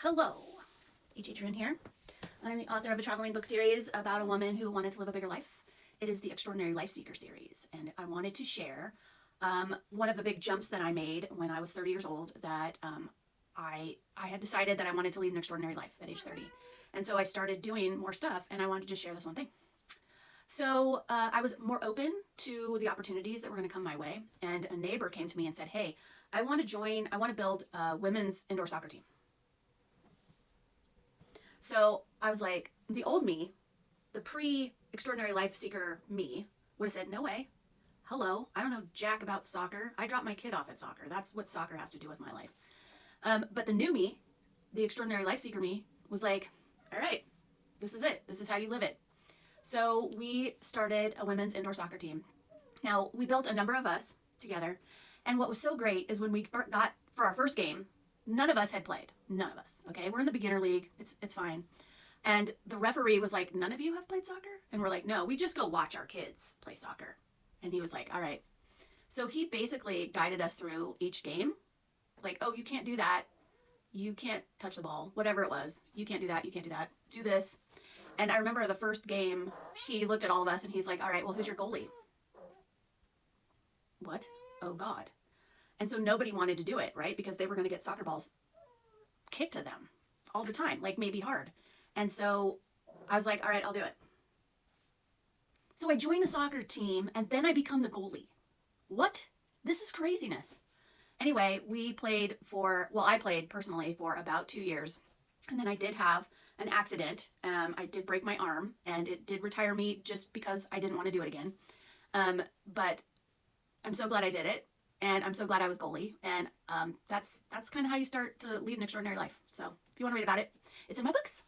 Hello, H.H.Rune here. I'm the author of a traveling book series about a woman who wanted to live a bigger life. It is the Extraordinary Life Seeker series, and I wanted to share one of the big jumps that I made when I was 30 years old, that I had decided that I wanted to lead an extraordinary life at age 30. And so I started doing more stuff, and I wanted to just share this one thing. So I was more open to the opportunities that were going to come my way, and a neighbor came to me and said, hey, I want to build a women's indoor soccer team. So I was like, the old me, the pre-extraordinary life seeker me, would have said, no way. Hello, I don't know jack about soccer. I dropped my kid off at soccer. That's what soccer has to do with my life. But the new me, the extraordinary life seeker me, was like, all right, this is it. This is how you live it. So we started a women's indoor soccer team. Now, we built a number of us together. And what was so great is when we got for our first game, none of us had played. None of us. Okay, we're in the beginner league. It's fine. And the referee was like, none of you have played soccer? And we're like, no, we just go watch our kids play soccer. And he was like, all right. So he basically guided us through each game. Like, oh, you can't do that. You can't touch the ball. Whatever it was. You can't do that. You can't do that. Do this. And I remember the first game, he looked at all of us and he's like, all right, well, who's your goalie? What? Oh, God. And so nobody wanted to do it, right? Because they were going to get soccer balls kicked to them all the time, like maybe hard. And so I was like, all right, I'll do it. So I joined the soccer team and then I become the goalie. What? This is craziness. Anyway, I played personally for about 2 years. And then I did have an accident. I did break my arm and it did retire me just because I didn't want to do it again. But I'm so glad I did it. And I'm so glad I was goalie. And that's kind of how you start to lead an extraordinary life. So if you want to read about it, it's in my books.